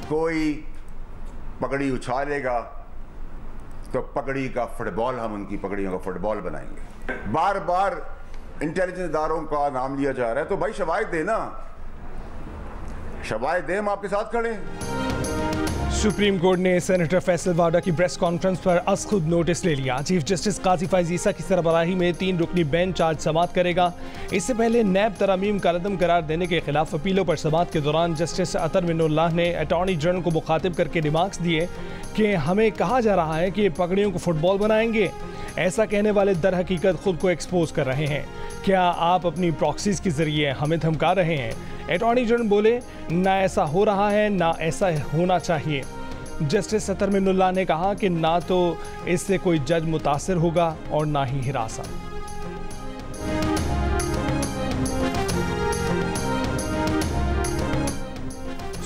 कोई पगड़ी उछालेगा तो पगड़ी का फुटबॉल, हम उनकी पगड़ियों का फुटबॉल बनाएंगे। बार बार इंटेलिजेंस इदारों का नाम लिया जा रहा है, तो भाई शवाहिद देना, शवाहिद दे, हम आपके साथ खड़े हैं। सुप्रीम कोर्ट ने सेनेटर फैसल वाडा की प्रेस कॉन्फ्रेंस पर अज खुद नोटिस ले लिया। चीफ जस्टिस काजी फैज ईसा की सरबराही में 3 रुकनी बेंच आज समाअत करेगा। इससे पहले नैब तरमीम का रदम करार देने के खिलाफ अपीलों पर समाअत के दौरान जस्टिस अतर मिनुल्लाह ने अटॉर्नी जनरल को मुखातिब करके रिमार्क्स दिए कि हमें कहा जा रहा है कि पगड़ियों को फुटबॉल बनाएंगे। ऐसा कहने वाले दर हकीकत खुद को एक्सपोज कर रहे हैं। क्या आप अपनी प्रॉक्सीज के जरिए हमें धमका रहे हैं? अटॉर्नी जनरल बोले, ना ऐसा हो रहा है ना ऐसा होना चाहिए। जस्टिस अतर मिनुल्लाह ने कहा कि ना तो इससे कोई जज मुतासिर होगा और ना ही हिरासा।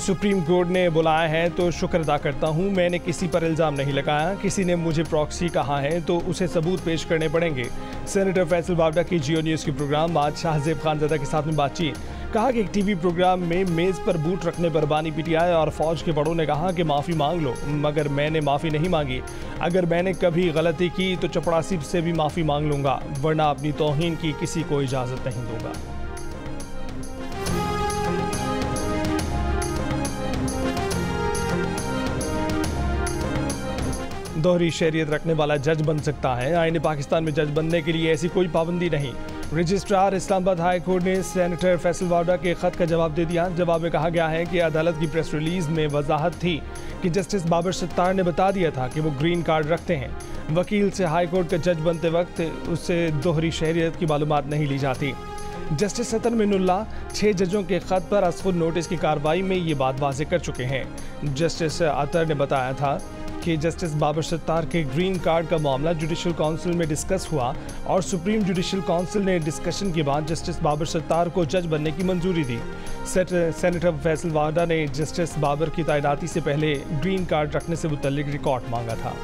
सुप्रीम कोर्ट ने बुलाया है तो शुक्र अदा करता हूं। मैंने किसी पर इल्ज़ाम नहीं लगाया। किसी ने मुझे प्रॉक्सी कहा है तो उसे सबूत पेश करने पड़ेंगे। सेनेटर फैसल वाडा की जियो न्यूज़ के प्रोग्राम आज शाहजेब खानज़ादा के साथ में बातचीत। कहा कि एक टीवी प्रोग्राम में मेज़ पर बूट रखने पर बानी पीटीआई और फौज के बड़ों ने कहा कि माफ़ी मांग लो, मगर मैंने माफ़ी नहीं मांगी। अगर मैंने कभी गलती की तो चपड़ासी से भी माफ़ी मांग लूँगा, वरना अपनी तौहीन की किसी को इजाज़त नहीं दूँगा। दोहरी शहरियत रखने वाला जज बन सकता है। आईने पाकिस्तान में जज बनने के लिए ऐसी कोई पाबंदी नहीं। रजिस्ट्रार इस्लामाबाद हाई कोर्ट ने सेनेटर फैसल वाडा के खत का जवाब दे दिया। जवाब में कहा गया है कि अदालत की प्रेस रिलीज में वजाहत थी कि जस्टिस बाबर सत्तार ने बता दिया था कि वो ग्रीन कार्ड रखते हैं। वकील से हाई कोर्ट का जज बनते वक्त उससे दोहरी शहरियत की मालूमात नहीं ली जाती। जस्टिस अतर मिनुल्लाह 6 जजों के खत पर असफुर नोटिस की कार्रवाई में ये बात वाज़ेह कर चुके हैं। जस्टिस अतर ने बताया था कि जस्टिस बाबर सत्तार के ग्रीन कार्ड का मामला जुडिशल काउंसिल में डिस्कस हुआ और सुप्रीम जुडिशल काउंसिल ने डिस्कशन के बाद जस्टिस बाबर सत्तार को जज बनने की मंजूरी दी। सेनेटर फैसल वाडा ने जस्टिस बाबर की तैनाती से पहले ग्रीन कार्ड रखने से मुतल्लिक रिकॉर्ड मांगा था।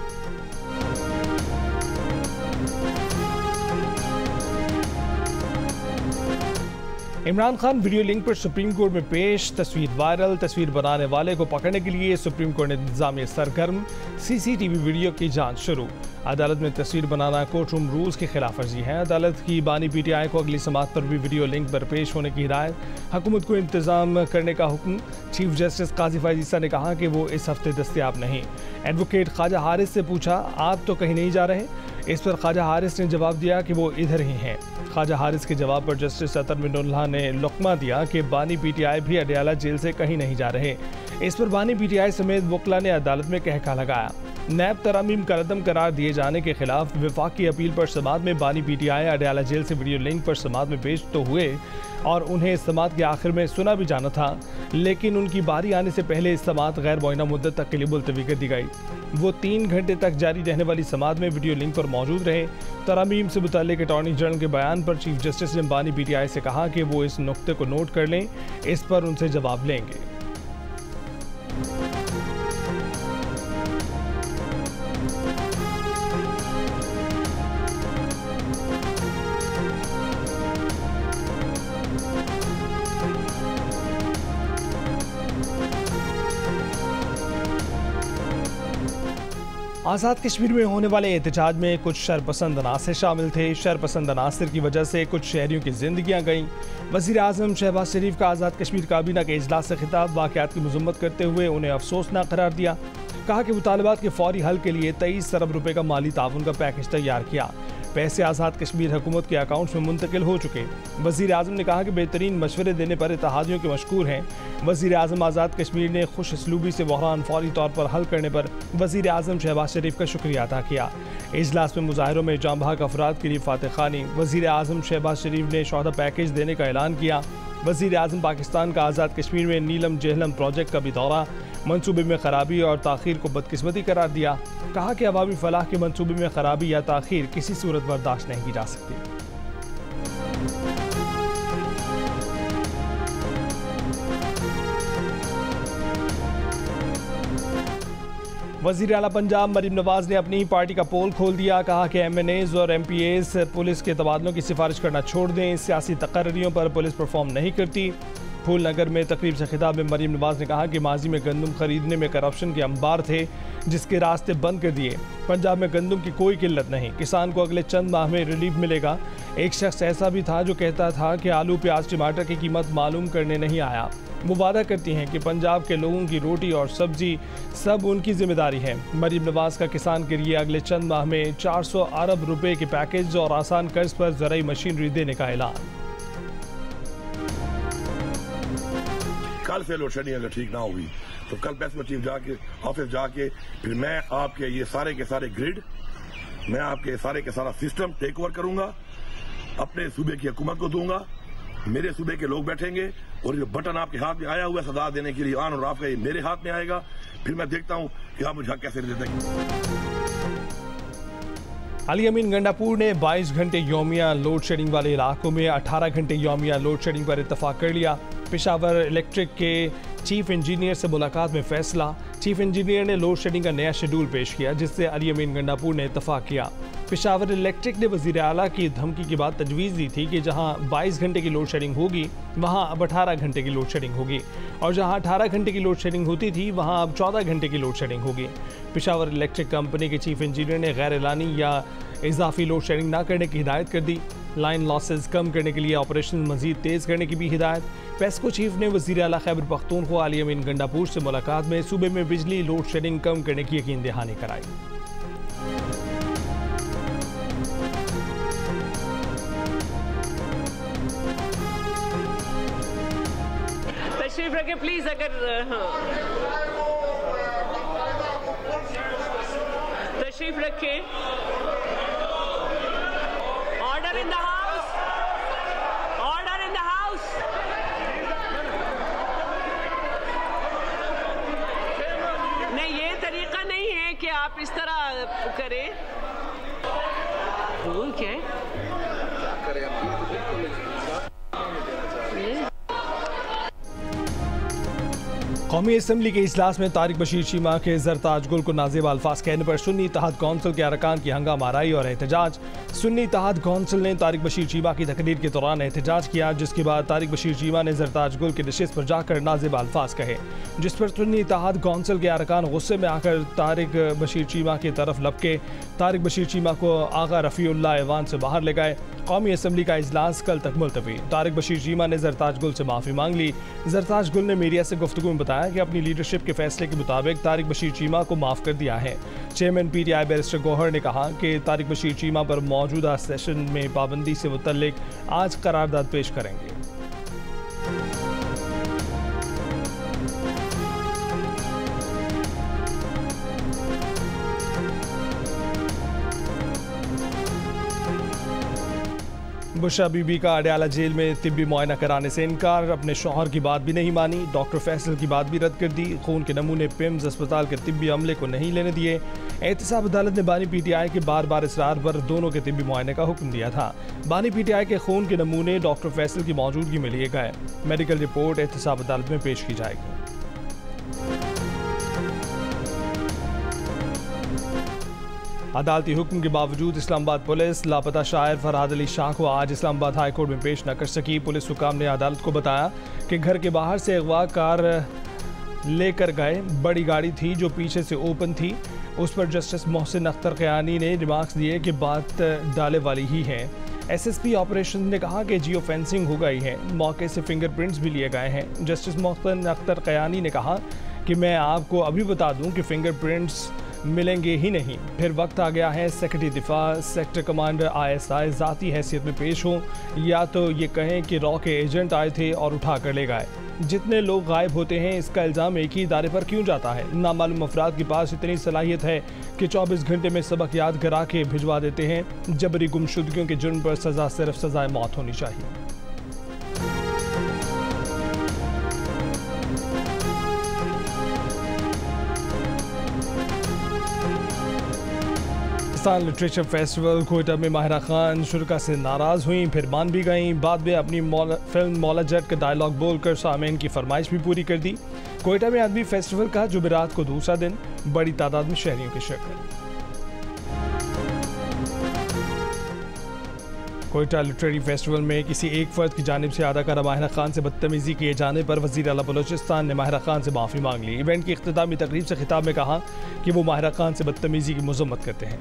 इमरान खान वीडियो लिंक पर सुप्रीम कोर्ट में पेश, तस्वीर वायरल। तस्वीर बनाने वाले को पकड़ने के लिए सुप्रीम कोर्ट ने इंतजामिया सरगर्म, सीसीटीवी वीडियो की जांच शुरू। अदालत में तस्वीर बनाना कोर्ट रूम रूल्स की खिलाफ वर्जी है। अदालत की बानी पीटीआई को अगली समाअत पर भी वीडियो लिंक पर पेश होने की हिदायत। हुकूमत को इंतजाम करने का हुक्म। चीफ जस्टिस काजी फैज ईसा ने कहा कि वो इस हफ्ते दस्तयाब नहीं। एडवोकेट ख्वाजा हारिस से पूछा, आप तो कहीं नहीं जा रहे? इस पर ख्वाजा हारिस ने जवाब दिया कि वो इधर ही हैं। ख्वाजा हारिस के जवाब पर जस्टिस अतर मिनुल्लाह ने लुकमा दिया कि बानी पीटीआई भी अडयाला जेल से कहीं नहीं जा रहे। इस पर बानी पीटीआई समेत वकला ने अदालत में कहका लगाया। नैब तरमीम का रदम करार दिए जाने के खिलाफ विफाकी अपील पर समाअत में बानी पीटीआई अडयाला जेल से वीडियो लिंक पर समाअत में पेश तो हुए और उन्हें समाअत के आखिर में सुना भी जाना था, लेकिन उनकी बारी आने से पहले इस समाअत गैर मुअय्यना मुद्दत तक के लिए मुलतवी कर दी गई। वो 3 घंटे तक जारी रहने वाली समाअत में वीडियो लिंक पर मौजूद रहे। तरमीम से मुताल्लिक अटॉर्नी जनरल के बयान पर चीफ जस्टिस ने बानी पीटीआई से कहा कि वो इस नुक्ते को नोट कर लें, इस पर उनसे जवाब लेंगे। आज़ाद कश्मीर में होने वाले एहतजाज में कुछ शरपसंद अनासर शामिल थे। शरपसंद अनासर की वजह से कुछ शहरियों की जिंदगियां गईं। वज़ीर आज़म शहबाज शरीफ का आज़ाद कश्मीर काबीना के इजलास से खिताब, वाक़यात की मज़म्मत करते हुए उन्हें अफसोसनाक करार दिया। कहा कि मुतालबात के फौरी हल के लिए 23 अरब रुपए का माली ताउन का पैकेज तैयार किया। पैसे आज़ाद कश्मीर हुकूमत के अकाउंट्स में मुंतकिल हो चुके। वज़ीर आज़म ने कहा कि बेहतरीन मशवरे देने पर इत्तेहादियों के मशकूर हैं। वज़ीर आज़म आज़ाद कश्मीर ने खुश असलूबी से बहरान फौरी तौर पर हल करने पर वज़ीर आज़म शहबाज शरीफ का शुक्रिया अदा किया। इजलास में मुजाहिरों में जाँ बहक अफराद के लिए फातह खानी। वज़ीर आज़म शहबाज शरीफ ने शोहदा पैकेज देने का ऐलान किया। वज़ीर आज़म पाकिस्तान का आज़ाद कश्मीर में नीलम जेहलम प्रोजेक्ट का भी दौरा, मंसूबे में खराबी और ताख़ीर को बदकिस्मती करार दिया। कहा कि अवामी फलाह के मंसूबे में खराबी या ताख़ीर किसी सूरत बर्दाश्त नहीं की जा सकती। वज़ीर आला पंजाब मरीम नवाज ने अपनी पार्टी का पोल खोल दिया। कहा कि MNAs और MPAs पुलिस के तबादलों की सिफारिश करना छोड़ दें। सियासी तकर्रियों पर पुलिस परफॉर्म नहीं करती। फूलनगर में तकरीब से खिताब में मरीम नवाज ने कहा कि माजी में गंदम खरीदने में करप्शन के अंबार थे जिसके रास्ते बंद कर दिए। पंजाब में गंदम की कोई किल्लत नहीं, किसान को अगले चंद माह में रिलीफ मिलेगा। एक शख्स ऐसा भी था जो कहता था कि आलू प्याज टमाटर की कीमत मालूम करने नहीं आया। वो वादा करती हैं कि पंजाब के लोगों की रोटी और सब्जी सब उनकी जिम्मेदारी है। मरीम नवाज का किसान के लिए अगले चंद माह में 400 अरब रुपए के पैकेज और आसान कर्ज पर ज़राई मशीनरी देने का ऐलान। कल से लोड शेडिंग अगर ठीक ना हुई तो कल प्रेस चीफ जाके ऑफिस जाके फिर मैं आपके ये सारे के सारे ग्रिड, मैं आपके सारे के सारा सिस्टम टेक ओवर करूंगा, अपने सूबे की हुकूमत को दूंगा। मेरे सूबे के लोग बैठेंगे और जो बटन आपके हाथ में आया हुआ है सदा देने के लिए ऑन और ऑफ का, ये मेरे हाथ में आएगा। फिर मैं देखता हूं कि आप मुझे कैसे देते हैं। अली अमीन गंडापुर ने 22 घंटे यौमिया लोड शेडिंग वाले इलाकों में 18 घंटे यौमिया लोड शेडिंग पर इत्तफाक कर लिया। पेशावर इलेक्ट्रिक के चीफ इंजीनियर से मुलाकात में फैसला। चीफ इंजीनियर ने लोड शेडिंग का नया शेड्यूल पेश किया जिससे अली अमीन गंडापुर ने इत्तफाक किया। पेशावर इलेक्ट्रिक ने वज़ीर आला की धमकी के बाद तजवीज़ दी थी कि जहां 22 घंटे की लोड शेडिंग होगी वहां अब 18 घंटे की लोड शेडिंग होगी और जहां 18 घंटे की लोड शेडिंग होती थी वहां अब 14 घंटे की लोड शेडिंग होगी। पेशावर इलेक्ट्रिक कंपनी के चीफ इंजीनियर ने गैर एलानी या इजाफी लोड शेडिंग न करने की हिदायत कर दी। लाइन लॉसेस कम करने के लिए ऑपरेशन मजीद तेज़ करने की भी हिदायत। पेस्को चीफ ने वज़ीर आला खैबर पख्तूनख्वा अली अमीन गंडापुर से मुलाकात में सूबे में बिजली लोड शेडिंग कम करने की यकीन दहानी कराई। तशरीफ रखे प्लीज, अगर तशरीफ रखे। Order in the house, order in the house. नहीं, ये तरीका नहीं है कि आप इस तरह करें। वो क्या है? कौमी असम्बली के इजलास में तारिक बशीर चीमा के ज़रताज गुल को नाज़ेब अल्फाज कहने पर सुन्नी इत्तेहाद कौंसिल के अरकान की हंगामा आराई और एहतजाज। सुन्नी इत्तेहाद कौंसिल ने तारिक बशीर चीमा की तकरीर के दौरान एहतजाज किया जिसके बाद तारिक बशीर चीमा ने ज़रताज गुल की नशिस्त पर जाकर नाज़ेब अल्फाज कहे जिस पर सुन्नी इत्तेहाद कौंसिल के अरकान गुस्से में आकर तारिक बशीर चीमा की तरफ लपके। तारिक बशीर चीमा को आगा रफ़ीउल्लाह ऐवान से बाहर ले गए। कौमी असम्बली का इजलास कल तक मुलतवी। तारिक बशीर चीमा ने ज़रताज गुल से माफ़ी मांग ली। ज़रताज गुल ने मीडिया से गुफ्तगू में बताया कि अपनी लीडरशिप के फैसले के मुताबिक तारिक बशीर चीमा को माफ़ कर दिया है। चेयरमैन PTI बैरिस्टर गौहर ने कहा कि तारिक बशीर चीमा पर मौजूदा सेशन में पाबंदी से मुतल्लिक आज करारदाद पेश करेंगे। बुशरा बीबी का अडयाला जेल में तिब्बी मुआयना कराने से इनकार। अपने शौहर की बात भी नहीं मानी। डॉक्टर फैसल की बात भी रद्द कर दी। खून के नमूने पिम्स अस्पताल के तिब्बी अमले को नहीं लेने दिए। एहतसाब अदालत ने बानी PTI के बार बार इसरार पर दोनों के तिब्बी मुआयने का हुक्म दिया था। बानी PTI के खून के नमूने डॉक्टर फैसल की मौजूदगी में लिए गए। मेडिकल रिपोर्ट एहतसाब अदालत में पेश की जाएगी। अदालती हुक्म के बावजूद इस्लामाबाद पुलिस लापता शायर फरहाद अली शाह को आज इस्लामाबाद हाई कोर्ट में पेश न कर सकी। पुलिस हुकाम ने अदालत को बताया कि घर के बाहर से अगवा कार लेकर गए। बड़ी गाड़ी थी जो पीछे से ओपन थी। उस पर जस्टिस मोहसिन अख्तर क़यानी ने रिमार्क्स दिए कि बात डाले वाली ही है। SSP ऑपरेशन ने कहा कि जियो फेंसिंग हो गई है। मौके से फिंगरप्रिंट्स भी लिए गए हैं। जस्टिस मोहसिन अख्तर क़यानी ने कहा कि मैं आपको अभी बता दूं कि फिंगरप्रिंट्स मिलेंगे ही नहीं। फिर वक्त आ गया है सेक्रेटरी दिफा सेक्टर कमांडर ISI ज़ाती हैसियत में पेश हों या तो ये कहें कि रॉ के एजेंट आए थे और उठा कर ले गए। जितने लोग गायब होते हैं इसका इल्ज़ाम एक ही इदारे पर क्यों जाता है? नामालूम अफराद के पास इतनी सलाहियत है कि 24 घंटे में सबक याद करा के भिजवा देते हैं। जबरी गुमशुदगियों के जुर्म पर सज़ा सिर्फ सज़ाए मौत होनी चाहिए। लिटरेचर फेस्टिवल कोयटा में माहिरा खान शुरा से नाराज़ हुई, फिर मान भी गई। बाद में अपनी फिल्म मौला जट का डायलॉग बोलकर सामीन की फरमाइश भी पूरी कर दी। कोयटा में आदमी फेस्टिवल का जुमेरात को दूसरा दिन बड़ी तादाद में शहरियों की शिरकत। कोयटा लिटरेरी फेस्टिवल में किसी एक फर्द की जानिब से अदाकारा माहिरा खान से बदतमीजी किए जाने पर वज़ीर आला बलोचिस्तान ने माहिरा खान से माफ़ी मांग ली। इवेंट की इख्तितामी तकरीब से खिताब में कहा कि वो माहिरा खान से बदतमीजी की मज़म्मत करते हैं।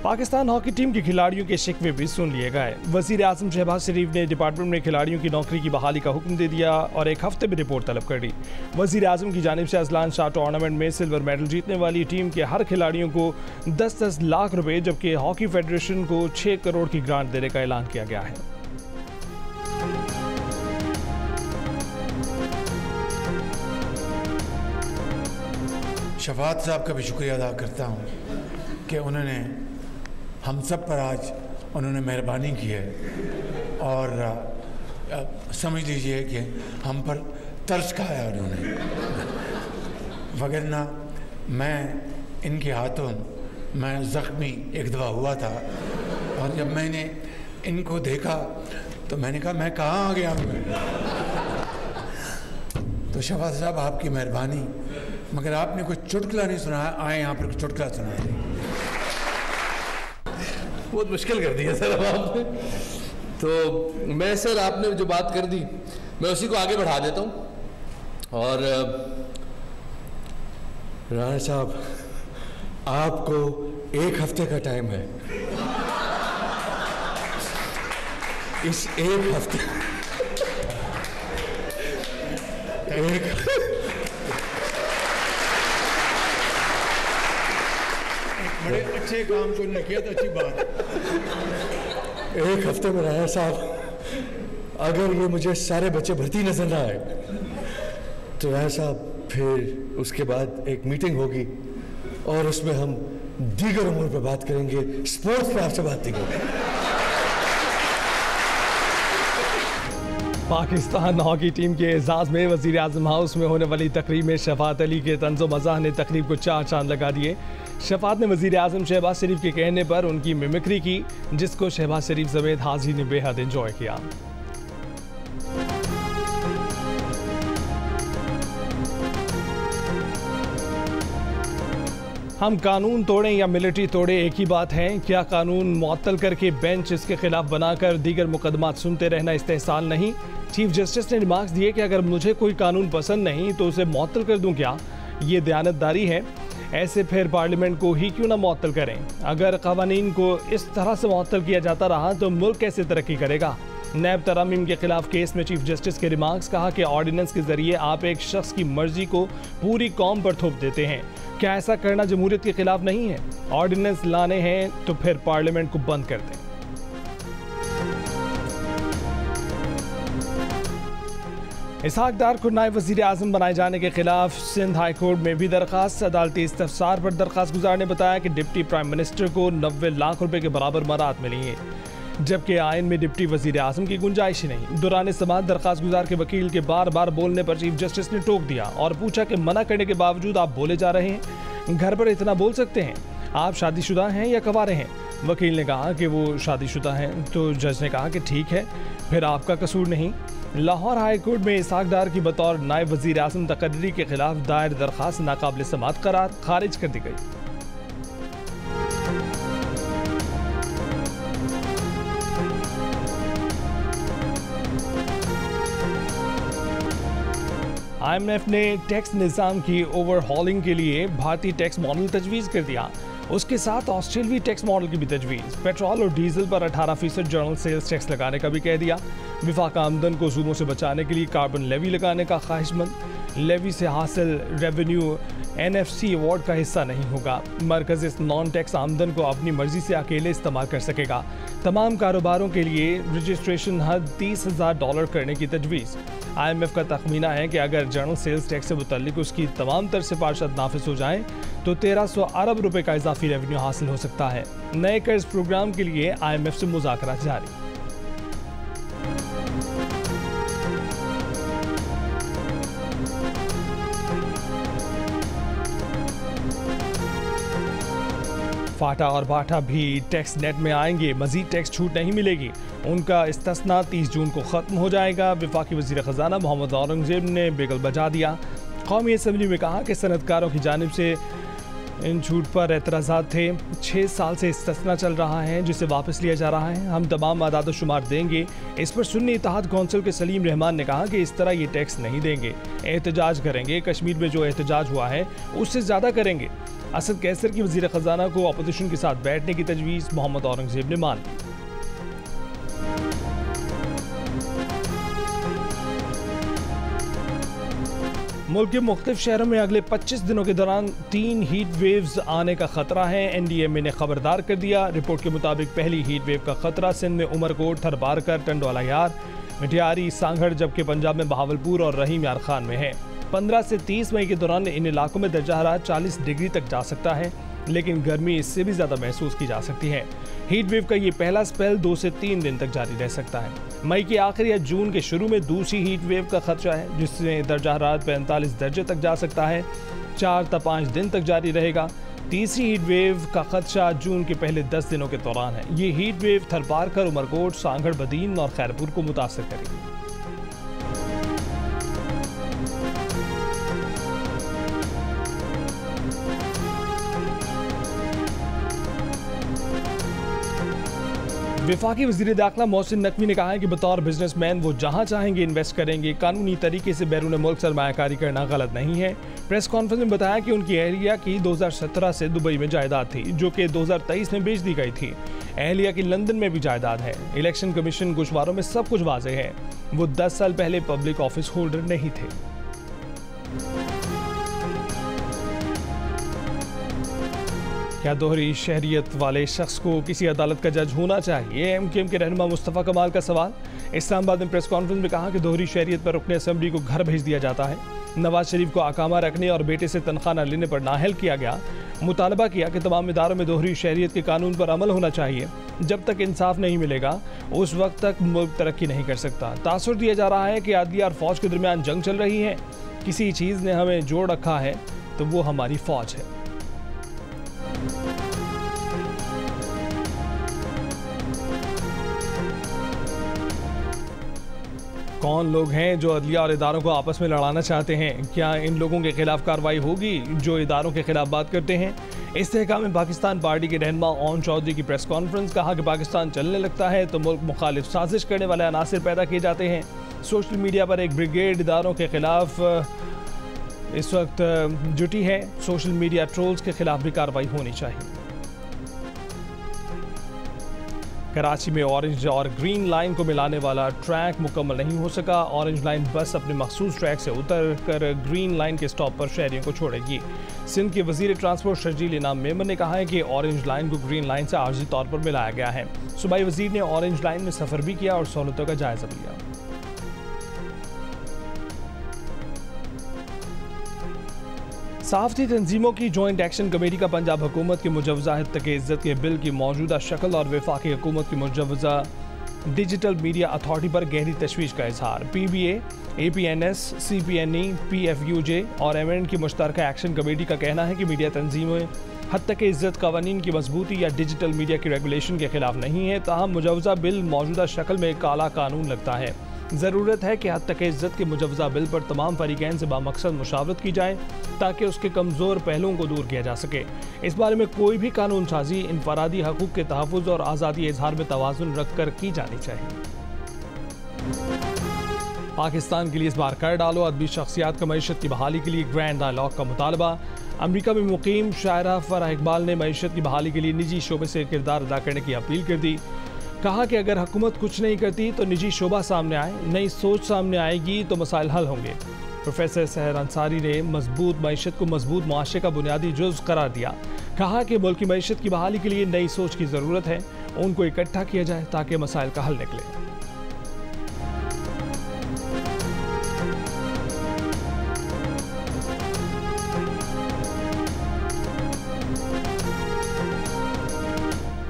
पाकिस्तान हॉकी टीम के खिलाड़ियों के शिकवे भी सुन लिए गए। वज़ीर आज़म शहबाज शरीफ ने डिपार्टमेंट में खिलाड़ियों की नौकरी की बहाली का हुक्म दे दिया और एक हफ्ते में रिपोर्ट तलब कर दी। वज़ीर आज़म की जानिब से अजलान शाह टूर्नामेंट में सिल्वर मेडल जीतने वाली टीम के हर खिलाड़ियों को 10-10 लाख रुपए, जबकि हॉकी फेडरेशन को 6 करोड़ की ग्रांट देने का ऐलान किया गया है। शफात साहब का भी शुक्रिया अदा करता हूँ कि उन्होंने हम सब पर आज उन्होंने मेहरबानी की है और समझ लीजिए कि हम पर तरस खाया उन्होंने, वगरना मैं इनके हाथों मैं ज़ख्मी एक दफ़ा हुआ था और जब मैंने इनको देखा तो मैंने कहा मैं कहाँ आ गया हूँ। तो शफात साहब आपकी मेहरबानी, मगर आपने कोई चुटकुला नहीं सुनाया, आए यहाँ पर चुटकुला सुनाया। बहुत मुश्किल कर दिया सर अब आपने। तो मैं सर आपने जो बात कर दी मैं उसी को आगे बढ़ा देता हूँ। और राणा साहब आपको 1 हफ्ते का टाइम है। इस 1 हफ्ते बड़े अच्छे काम को नहीं किया तो अच्छी बात। 1 हफ्ते में राणा साहब अगर ये मुझे सारे बच्चे भर्ती नजर ना आए तो राणा साहब फिर उसके बाद एक मीटिंग होगी और उसमें हम दीगर उम्र पर बात करेंगे, स्पोर्ट्स पर आपसे बात नहीं करेंगे। पाकिस्तान हॉकी टीम के एजाज में वज़ीर आज़म हाउस में होने वाली तकरीब में शफात अली के तंज़ो मज़ाह ने तकरीब को 4 चांद लगा दिए। शफात ने वज़ीर आज़म शहबाज शरीफ के कहने पर उनकी मिमिक्री की, जिसको शहबाज शरीफ समेत हाज़रीन ने बेहद एंजॉय किया। हम कानून तोड़ें या मिलिट्री तोड़ें एक ही बात है। क्या कानून मुअत्तल करके बेंच इसके खिलाफ बनाकर दीगर मुकदमात सुनते रहना इस्तेहसाल नहीं? चीफ जस्टिस ने रिमार्क्स दिए कि अगर मुझे कोई कानून पसंद नहीं तो उसे मुअत्तल कर दूं क्या? ये दयानतदारी है। ऐसे फिर पार्लियामेंट को ही क्यों ना मुअत्तल करें? अगर कवानीन को इस तरह से मुअत्तल किया जाता रहा तो मुल्क कैसे तरक्की करेगा? नैब तरामीम के खिलाफ केस में चीफ जस्टिस के रिमार्क्स, कहा कि ऑर्डिनेंस के जरिए आप एक शख्स की मर्जी को पूरी कौम पर थोप देते हैं। क्या ऐसा करना जमहूरियत के खिलाफ नहीं है? ऑर्डिनेंस लाने हैं तो फिर पार्लियामेंट को बंद कर दें। इसहाक डार को नायब वज़ीर आज़म बनाए जाने के खिलाफ सिंध हाई कोर्ट में भी दरखास्त। अदालती इस्तफसार पर दरखास्त गुजार ने बताया कि डिप्टी प्राइम मिनिस्टर को 90 लाख रुपए के बराबर मराहत मिली है, जबकि आइन में डिप्टी वज़ीर आज़म की गुंजाइश ही नहीं। दौरान समाअत दरखास्त गुजार के वकील के बार बार बोलने पर चीफ जस्टिस ने टोक दिया और पूछा कि मना करने के बावजूद आप बोले जा रहे हैं, घर पर इतना बोल सकते हैं? आप शादीशुदा हैं या कवारे हैं? वकील ने कहा कि वो शादीशुदा हैं, तो जज ने कहा कि ठीक है, फिर आपका कसूर नहीं। लाहौर हाई कोर्ट में इसहाक डार की बतौर नायब वज़ीर आज़म तकर्री के खिलाफ दायर दरखास्त नाकाबिल समाअत करार खारिज कर दी गई। IMF ने टैक्स निज़ाम की ओवरहॉलिंग के लिए भारतीय टैक्स मॉडल तजवीज़ कर दिया। उसके साथ ऑस्ट्रेलियाई टैक्स मॉडल की भी तजवीज़। पेट्रोल और डीजल पर 18% जनरल सेल्स टैक्स लगाने का भी कह दिया। विफाक आमदन को सूदों से बचाने के लिए कार्बन लेवी लगाने का ख्वाहिशमंद। लेवी से हासिल रेवेन्यू NFC अवार्ड का हिस्सा नहीं होगा। मरकज़ इस नॉन टैक्स आमदन को अपनी मर्जी से अकेले इस्तेमाल कर सकेगा। तमाम कारोबारों के लिए रजिस्ट्रेशन हद $30,000 करने की तजवीज़। IMF का तखमीना है कि अगर जनरल सेल्स टैक्स से मुतल्लिक उसकी तमाम तर सिफारिशात नाफिज हो जाएं तो 1300 अरब रुपए का इजाफी रेवेन्यू हासिल हो सकता है। नए कर्ज प्रोग्राम के लिए IMF से मुज़ाकरात जारी। फाटा और बाटा भी टैक्स नेट में आएंगे, मजीद टैक्स छूट नहीं मिलेगी। उनका इस्तिस्ना 30 जून को ख़त्म हो जाएगा। वफाकी वज़ीर ख़जाना मोहम्मद औरंगज़ेब ने बिगल बजा दिया। कौमी असम्बली में कहा कि सनतकारों की जानिब से इन छूट पर एतराज़ात थे। 6 साल से इस्तिस्ना चल रहा है जिसे वापस लिया जा रहा है। हम तमाम आदाद शुमार देंगे। इस पर सुन्नी इत्तेहाद कौंसिल के सलीम रहमान ने कहा कि इस तरह ये टैक्स नहीं देंगे, एहतजाज करेंगे। कश्मीर में जो एहतजाज हुआ है उससे ज़्यादा करेंगे। असद कैसर की वज़ीर ख़जाना को अपोजिशन के साथ बैठने की तजवीज़ मोहम्मद औरंगज़ेब ने मान ली। मुल्क के मुख्तलिफ शहरों में अगले 25 दिनों के दौरान 3 हीट वेव्स आने का खतरा है। NDMA ने खबरदार कर दिया। रिपोर्ट के मुताबिक पहली हीट वेव का खतरा सिंध में उमरकोट, थरबारकर, टंडवाला यार, मिठियारी, सांगड़, जबकि पंजाब में बहावलपुर और रहीम यार खान में है। 15 से 30 मई के दौरान इन इलाकों में दर्जा हरारत 40 डिग्री तक जा सकता है, लेकिन गर्मी इससे भी ज़्यादा महसूस की जा सकती है। हीट वेव का ये पहला स्पेल 2 से 3 दिन तक जारी रह सकता है। मई के आखिर या जून के शुरू में दूसरी हीट वेव का खतरा है, जिससे दर्जा हरारत 45 दर्जे तक जा सकता है। 4 या 5 दिन तक जारी रहेगा। तीसरी हीट वेव का खदशा जून के पहले 10 दिनों के दौरान है। ये हीट वेव थरबारकर, उमरकोट, सांगड़, बदीन और खैरपुर को मुतासर करेगी। वफाकी वज़ीर दाखिला मोहसिन नकवी ने कहा है कि बतौर बिजनेसमैन वो जहां चाहेंगे इन्वेस्ट करेंगे। कानूनी तरीके से बैरून मुल्क सरमायाकारी करना गलत नहीं है। प्रेस कॉन्फ्रेंस में बताया कि उनकी अहलिया की 2017 से दुबई में जायदाद थी, जो कि 2023 में बेच दी गई थी। अहलिया की लंदन में भी जायदाद है। इलेक्शन कमीशन गोशवारों में सब कुछ वाज़ेह है। वो 10 साल पहले पब्लिक ऑफिस होल्डर नहीं थे। क्या दोहरी शहरियत वाले शख्स को किसी अदालत का जज होना चाहिए? MKM के रहनुमा मुस्तफ़ा कमाल का सवाल। इस्लामाबाद में प्रेस कॉन्फ्रेंस में कहा कि दोहरी शहरियत पर रुकने असेंबली को घर भेज दिया जाता है। नवाज शरीफ को अकामा रखने और बेटे से तनख्वाह न लेने पर नाअहल किया गया। मुतालबा किया कि तमाम इदारों में दोहरी शहरियत के कानून पर अमल होना चाहिए। जब तक इंसाफ नहीं मिलेगा उस वक्त तक मुल्क तरक्की नहीं कर सकता। तासुर दिया जा रहा है कि आदलिया और फौज के दरमियान जंग चल रही है। किसी चीज़ ने हमें जोड़ रखा है तो वो हमारी फौज है। कौन लोग हैं जो अदलिया और इदारों को आपस में लड़ाना चाहते हैं? क्या इन लोगों के खिलाफ कार्रवाई होगी जो इदारों के खिलाफ बात करते हैं? इस्तेहकाम में पाकिस्तान पार्टी के रहनुमा ओन चौधरी की प्रेस कॉन्फ्रेंस। कहा कि पाकिस्तान चलने लगता है तो मुल्क मुखालिफ साजिश करने वाले अनासिर पैदा किए जाते हैं। सोशल मीडिया पर एक ब्रिगेड इदारों के खिलाफ इस वक्त जुटी है। सोशल मीडिया ट्रोल्स के खिलाफ भी कार्रवाई होनी चाहिए। कराची में ऑरेंज और ग्रीन लाइन को मिलाने वाला ट्रैक मुकम्मल नहीं हो सका। ऑरेंज लाइन बस अपने मखसूस ट्रैक से उतर कर ग्रीन लाइन के स्टॉप पर शहरियों को छोड़ेगी। सिंध के वजीर ट्रांसपोर्ट शर्जील इनाम मेमन ने कहा है कि ऑरेंज लाइन को ग्रीन लाइन से आर्जी तौर पर मिलाया गया है। सूबाई वजीर ने ऑरेंज लाइन में सफ़र भी किया और सहूलतों का जायजा लिया। सहाफ़ती तंजीमों की जॉइंट एक्शन कमेटी का पंजाब हुकूमत की मुजवज़ा हत्तके इज़्ज़त के बिल की मौजूदा शक्ल और वफाकी हुकूमत की मुजवज़ा डिजिटल मीडिया अथॉरिटी पर गहरी तशवीश का इजहार। PBA, APNS, CPNE, PFUJ और MN की मुश्तरका एक्शन कमेटी का कहना है कि मीडिया तंजीमें हत्तके इज़्ज़त कवानीन की मजबूती या डिजिटल मीडिया की रेगुलेशन के खिलाफ नहीं है। ताहम मुजवज़ा बिल मौजूदा शक्ल में काला कानून लगता है। ज़रूरत है कि हत्तके इज़्ज़त के मुजवज़ा बिल पर तमाम फरीक़ैन से बामक़सद मुशावरत की जाए ताकि उसके कमज़ोर पहलुओं को दूर किया जा सके। इस बारे में कोई भी कानून साजी इनफरादी हकूक़ के तहफ़्फ़ुज़ और आज़ादी इज़हार में तवाज़ुन रख कर की जानी चाहिए। पाकिस्तान के लिए इस बार कर डालो अदबी शख्सियात का मईशत की बहाली के लिए ग्रैंड डायलॉग का मुतालबा। अमरीका में मुकीम शायरा फराह इकबाल ने मईशत की बहाली के लिए निजी शोबे से किरदार अदा करने की अपील कर दी। कहा कि अगर हुकूमत कुछ नहीं करती तो निजी शोबा सामने आए, नई सोच सामने आएगी तो मसाइल हल होंगे। प्रोफेसर सहर अंसारी ने मजबूत मईशत को मजबूत मुआशरे का बुनियादी जुज़ करार दिया। कहा कि मुल्क की मईशत की बहाली के लिए नई सोच की ज़रूरत है, उनको इकट्ठा किया जाए ताकि मसाइल का हल निकले।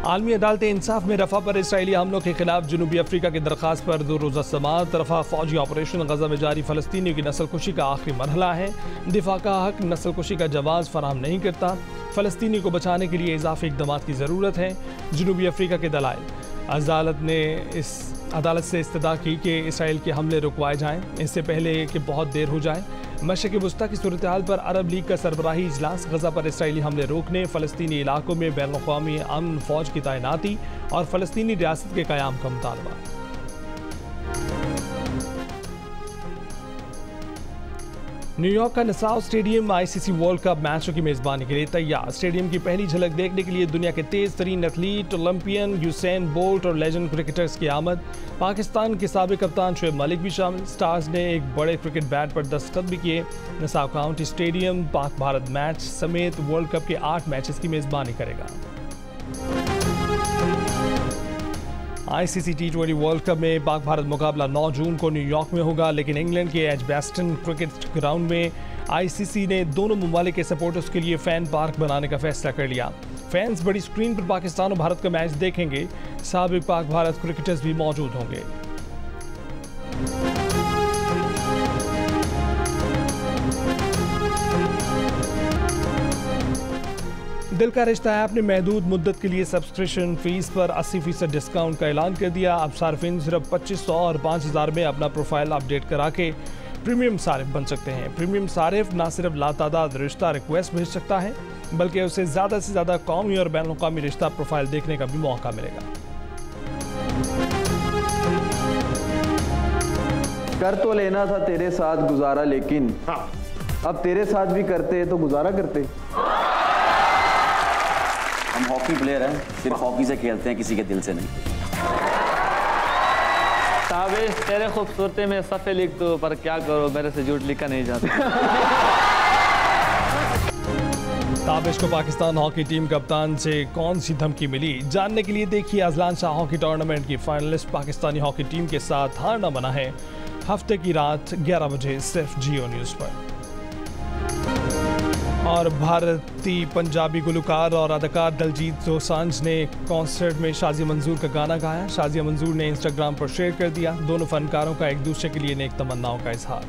आलमी अदालत इंसाफ में रफ़ा पर इसराइली हमलों के खिलाफ जनूबी अफ्रीका की दरख्वास्त पर 2 रोज़ा समाअत। रफ़ा फौजी ऑपरेशन गज़ा में जारी फ़लस्तीनियों की नस्लकुशी का आखिरी मरहला है। दिफा का हक नस्लकुशी का जवाज़ फराहम नहीं करता। फ़लस्तीनी को बचाने के लिए इजाफी इक़दामात की ज़रूरत है। जनूबी अफ्रीका के दलाइल। अदालत से इस्तदा की कि इसराइल के हमले रुकवाए जाएं इससे पहले कि बहुत देर हो जाए। मशरिक़ वस्ता की सूरत हाल पर अरब लीग का सरबराही इजलास, गजा पर इसराइली हमले रोकने, फ़लस्तीनी इलाकों में बैनुल-अक़वामी अमन फ़ौज की तैनाती और फ़लस्तीनी रियासत के क़याम का मुतालबा। न्यूयॉर्क का Nassau stadium ICC world cup मैचों की मेज़बानी के लिए तैयार। स्टेडियम की पहली झलक देखने के लिए दुनिया के तेज़ तरीन एथलीट, ओलंपियन यूसैन बोल्ट और लेजेंड क्रिकेटर्स की आमद। पाकिस्तान के साबिक़ कप्तान शुएब मलिक भी शामिल। स्टार्स ने एक बड़े क्रिकेट बैट पर दस्तखत भी किए। Nassau county stadium Pak Bharat match समेत वर्ल्ड कप के 8 मैचेस की मेज़बानी करेगा। ICC T20 वर्ल्ड कप में पाक भारत मुकाबला 9 जून को न्यूयॉर्क में होगा, लेकिन इंग्लैंड के एजबैस्टन क्रिकेट ग्राउंड में ICC ने दोनों ममालिक के सपोर्टर्स के लिए फैन पार्क बनाने का फैसला कर लिया। फैंस बड़ी स्क्रीन पर पाकिस्तान और भारत का मैच देखेंगे। साबिक पाक भारत क्रिकेटर्स भी मौजूद होंगे। दिल का रिश्ता ऐप ने महदूद मुद्दत के लिए सब्सक्रिप्शन फीस पर 80% डिस्काउंट का ऐलान कर दिया। अब सार्फिन सिर्फ 2500 और 5000 में अपना प्रोफाइल अपडेट करा के प्रीमियम सारिफ बन सकते हैं। प्रीमियम सारिफ न सिर्फ लातादाद रिश्ता रिक्वेस्ट भेज सकता है, बल्कि उसे ज़्यादा से ज़्यादा कौमी और बैनुल-अक़वामी रिश्ता प्रोफाइल देखने का भी मौका मिलेगा। कर तो लेना था तेरे साथ गुजारा, लेकिन अब तेरे साथ भी करते तो गुजारा करते। हम हॉकी प्लेयर हैं, सिर्फ हॉकी से खेलते हैं, किसी के दिल से नहीं। ताबिश तेरे खूबसूरती में सफ़े लिख दो, पर क्या करो मेरे से झूठ लिखा नहीं जाता। ताबिश को पाकिस्तान हॉकी टीम कप्तान से कौन सी धमकी मिली, जानने के लिए देखिए अजलान शाह हॉकी टूर्नामेंट की फाइनलिस्ट पाकिस्तानी हॉकी टीम के साथ हारना बना है। हफ्ते की रात 11 बजे सिर्फ जियो न्यूज़ पर। और भारतीय पंजाबी गुलकार और अदाकार दलजीत दोसांझ ने कॉन्सर्ट में शाज़िया मंजूर का गाना गाया। शाज़िया मंजूर ने इंस्टाग्राम पर शेयर कर दिया। दोनों फनकारों का एक दूसरे के लिए नेक तमन्नाओं का इजहार।